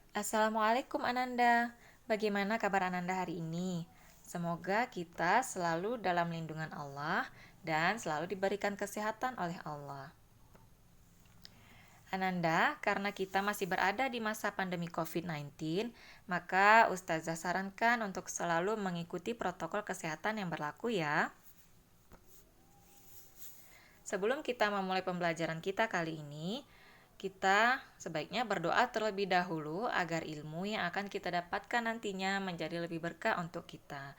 Assalamualaikum Ananda. Bagaimana kabar Ananda hari ini? Semoga kita selalu dalam lindungan Allah dan selalu diberikan kesehatan oleh Allah. Ananda, karena kita masih berada di masa pandemi COVID-19, maka Ustazah sarankan untuk selalu mengikuti protokol kesehatan yang berlaku ya. Sebelum kita memulai pembelajaran kita kali ini, kita sebaiknya berdoa terlebih dahulu agar ilmu yang akan kita dapatkan nantinya menjadi lebih berkah untuk kita.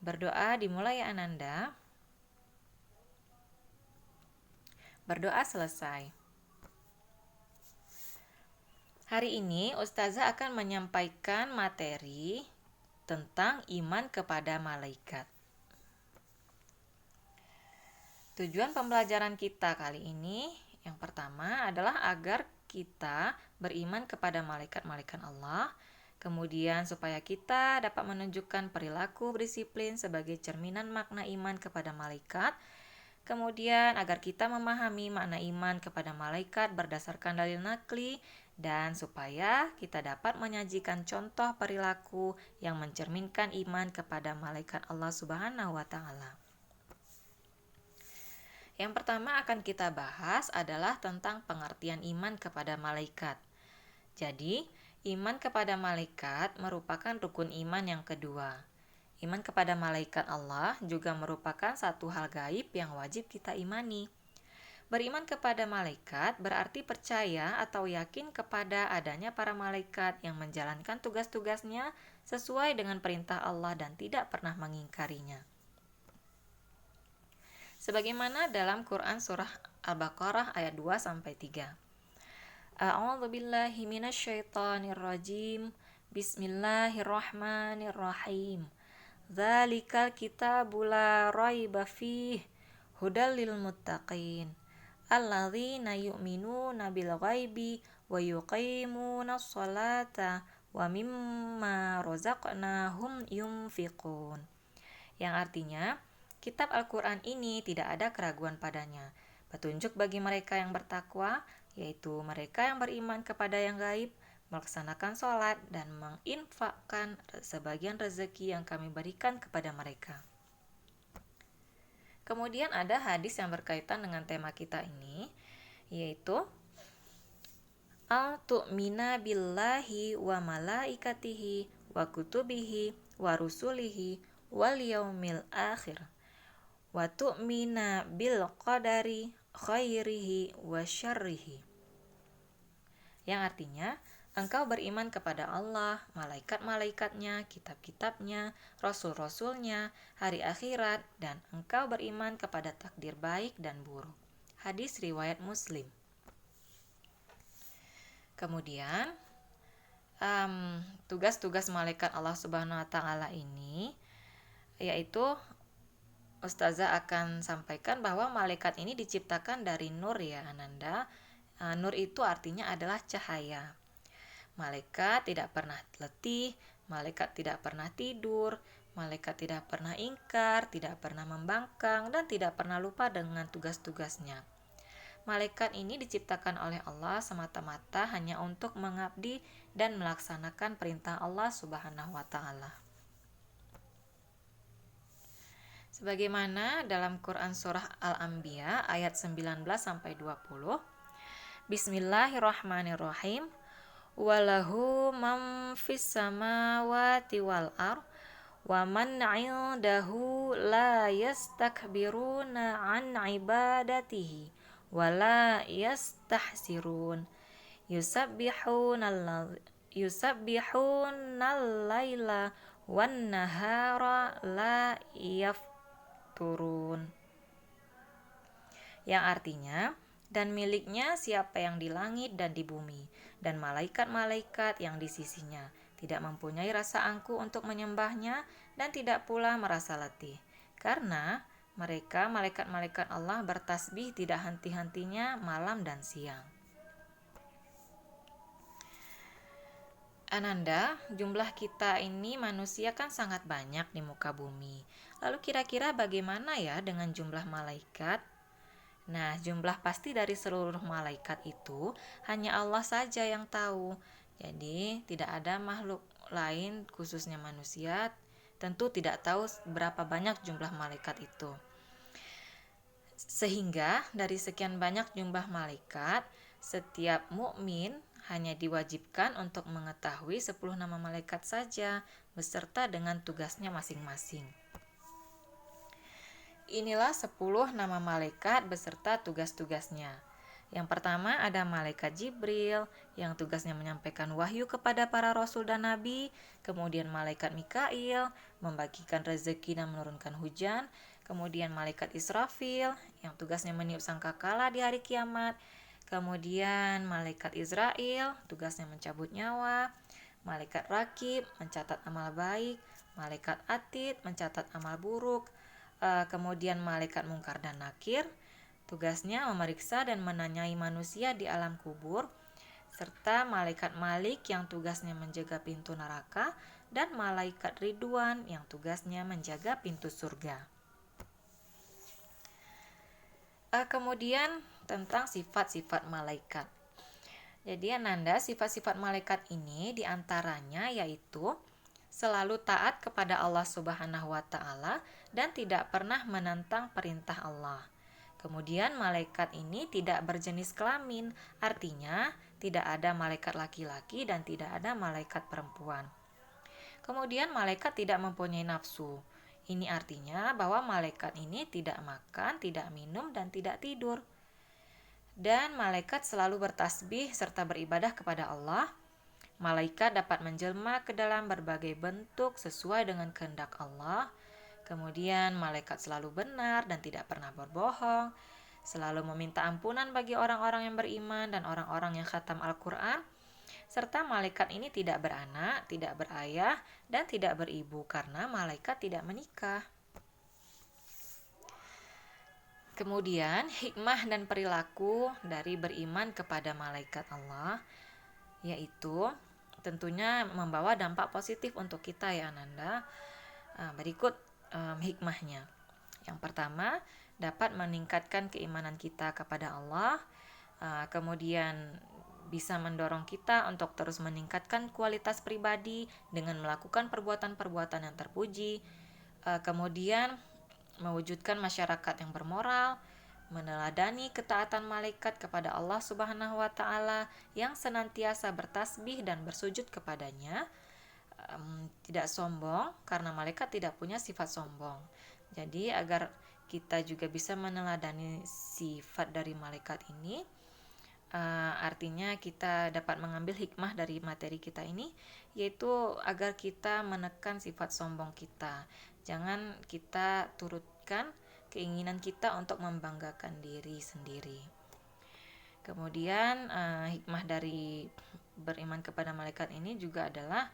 Berdoa dimulai ya Ananda. Berdoa selesai. Hari ini Ustazah akan menyampaikan materi tentang iman kepada malaikat. Tujuan pembelajaran kita kali ini yang pertama adalah agar kita beriman kepada malaikat-malaikat Allah, kemudian supaya kita dapat menunjukkan perilaku berdisiplin sebagai cerminan makna iman kepada malaikat, kemudian agar kita memahami makna iman kepada malaikat berdasarkan dalil nakli, dan supaya kita dapat menyajikan contoh perilaku yang mencerminkan iman kepada malaikat Allah Subhanahu wa Ta'ala. Yang pertama akan kita bahas adalah tentang pengertian iman kepada malaikat. Jadi, iman kepada malaikat merupakan rukun iman yang kedua. Iman kepada malaikat Allah juga merupakan satu hal gaib yang wajib kita imani. Beriman kepada malaikat berarti percaya atau yakin kepada adanya para malaikat yang menjalankan tugas-tugasnya sesuai dengan perintah Allah dan tidak pernah mengingkarinya. Sebagaimana dalam Quran surah Al-Baqarah ayat 2 sampai 3. A'udzubillahi minasyaitonirrajim. Bismillahirrahmanirrahim. Dzalikal kitabu la raiba fih hudal lil muttaqin alladzina yu'minuna bil ghaibi wa yuqimuna sholata wa mimma razaqnahum yunfiqun. Yang artinya, kitab Al-Quran ini tidak ada keraguan padanya. Petunjuk bagi mereka yang bertakwa, yaitu mereka yang beriman kepada yang gaib, melaksanakan sholat, dan menginfakkan sebagian rezeki yang kami berikan kepada mereka. Kemudian ada hadis yang berkaitan dengan tema kita ini, yaitu al-tu'mina billahi wa malaikatihi wa kutubihi wa rusulihi wal yaumil akhir wa tu'mina bil qadari khairihi wa syarrihi. Yang artinya, engkau beriman kepada Allah, malaikat-malaikatnya, kitab-kitabnya, rasul-rasulnya, hari akhirat, dan engkau beriman kepada takdir baik dan buruk. Hadis riwayat Muslim. Kemudian, tugas-tugas malaikat Allah Subhanahu wa Ta'ala ini yaitu Ustazah akan sampaikan bahwa malaikat ini diciptakan dari nur ya Ananda. Nur itu artinya adalah cahaya. Malaikat tidak pernah letih, malaikat tidak pernah tidur, malaikat tidak pernah ingkar, tidak pernah membangkang, dan tidak pernah lupa dengan tugas-tugasnya. Malaikat ini diciptakan oleh Allah semata-mata hanya untuk mengabdi dan melaksanakan perintah Allah Subhanahu wa Ta'ala. Sebagaimana dalam Quran surah Al-Anbiya ayat 19 sampai 20. Bismillahirrahmanirrahim. Walahu man fis samawati wal ard wa man 'indahu la yastakbiruna an ibadatihi wa la yastahsirun yusabbihunal laila wan nahara la turun, yang artinya, dan miliknya siapa yang di langit dan di bumi, dan malaikat-malaikat yang di sisinya, tidak mempunyai rasa angkuh untuk menyembahnya, dan tidak pula merasa letih, karena mereka, malaikat-malaikat Allah, bertasbih tidak henti-hentinya malam dan siang. Ananda, jumlah kita ini manusia kan sangat banyak di muka bumi. Lalu kira-kira bagaimana ya dengan jumlah malaikat? Nah, jumlah pasti dari seluruh malaikat itu hanya Allah saja yang tahu. Jadi tidak ada makhluk lain khususnya manusia tentu tidak tahu berapa banyak jumlah malaikat itu. Sehingga dari sekian banyak jumlah malaikat, setiap mukmin hanya diwajibkan untuk mengetahui 10 nama malaikat saja beserta dengan tugasnya masing-masing. Inilah 10 nama malaikat beserta tugas-tugasnya. Yang pertama ada malaikat Jibril yang tugasnya menyampaikan wahyu kepada para rasul dan nabi. Kemudian malaikat Mikail membagikan rezeki dan menurunkan hujan. Kemudian malaikat Israfil yang tugasnya meniup sangkakala di hari kiamat. Kemudian malaikat Israel tugasnya mencabut nyawa. Malaikat Rakib mencatat amal baik. Malaikat Atid mencatat amal buruk. Kemudian malaikat Mungkar dan Nakir tugasnya memeriksa dan menanyai manusia di alam kubur, serta malaikat Malik yang tugasnya menjaga pintu neraka, dan malaikat Ridwan yang tugasnya menjaga pintu surga. Kemudian tentang sifat-sifat malaikat. Jadi Ananda, sifat-sifat malaikat ini diantaranya yaitu selalu taat kepada Allah Subhanahu wa Ta'ala dan tidak pernah menentang perintah Allah. Kemudian malaikat ini tidak berjenis kelamin, artinya tidak ada malaikat laki-laki dan tidak ada malaikat perempuan. Kemudian malaikat tidak mempunyai nafsu. Ini artinya bahwa malaikat ini tidak makan, tidak minum, dan tidak tidur. Dan malaikat selalu bertasbih serta beribadah kepada Allah. Malaikat dapat menjelma ke dalam berbagai bentuk sesuai dengan kehendak Allah. Kemudian malaikat selalu benar dan tidak pernah berbohong, selalu meminta ampunan bagi orang-orang yang beriman dan orang-orang yang khatam Al-Quran, serta malaikat ini tidak beranak, tidak berayah, dan tidak beribu karena malaikat tidak menikah. Kemudian hikmah dan perilaku dari beriman kepada malaikat Allah, yaitu tentunya membawa dampak positif untuk kita ya Ananda. Berikut hikmahnya. Yang pertama, dapat meningkatkan keimanan kita kepada Allah. Kemudian bisa mendorong kita untuk terus meningkatkan kualitas pribadi dengan melakukan perbuatan-perbuatan yang terpuji. Kemudian mewujudkan masyarakat yang bermoral, meneladani ketaatan malaikat kepada Allah Subhanahu wa Ta'ala yang senantiasa bertasbih dan bersujud kepadanya. Tidak sombong karena malaikat tidak punya sifat sombong. Jadi agar kita juga bisa meneladani sifat dari malaikat ini, artinya kita dapat mengambil hikmah dari materi kita ini, yaitu agar kita menekan sifat sombong kita. Jangan kita turutkan keinginan kita untuk membanggakan diri sendiri. Kemudian hikmah dari beriman kepada malaikat ini juga adalah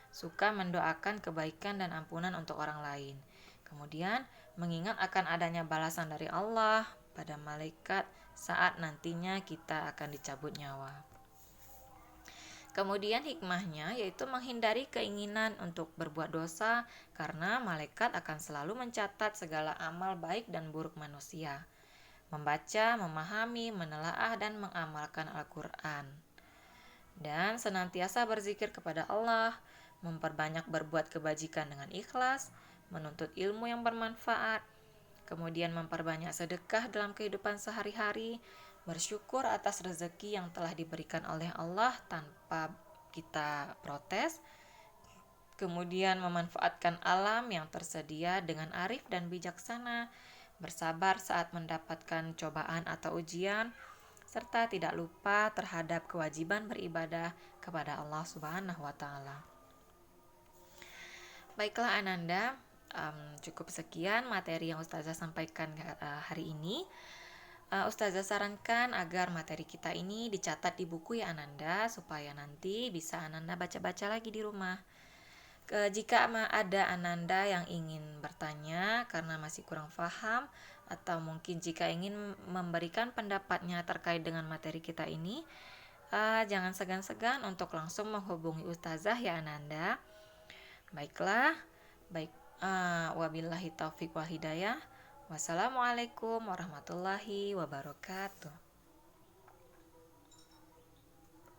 suka mendoakan kebaikan dan ampunan untuk orang lain. Kemudian mengingat akan adanya balasan dari Allah pada malaikat saat nantinya kita akan dicabut nyawa. Kemudian hikmahnya yaitu menghindari keinginan untuk berbuat dosa karena malaikat akan selalu mencatat segala amal baik dan buruk manusia. Membaca, memahami, menelaah, dan mengamalkan Al-Quran. Dan senantiasa berzikir kepada Allah, memperbanyak berbuat kebajikan dengan ikhlas, menuntut ilmu yang bermanfaat, kemudian memperbanyak sedekah dalam kehidupan sehari-hari, bersyukur atas rezeki yang telah diberikan oleh Allah tanpa kita protes, kemudian memanfaatkan alam yang tersedia dengan arif dan bijaksana, bersabar saat mendapatkan cobaan atau ujian, serta tidak lupa terhadap kewajiban beribadah kepada Allah Subhanahu wa Ta'ala. Baiklah Ananda, cukup sekian materi yang Ustazah sampaikan hari ini. Ustazah sarankan agar materi kita ini dicatat di buku ya Ananda, supaya nanti bisa Ananda baca-baca lagi di rumah. Jika ada Ananda yang ingin bertanya karena masih kurang paham, atau mungkin jika ingin memberikan pendapatnya terkait dengan materi kita ini, jangan segan-segan untuk langsung menghubungi Ustazah ya Ananda. Baiklah, wabillahi taufiq wal hidayah. Wassalamualaikum warahmatullahi wabarakatuh.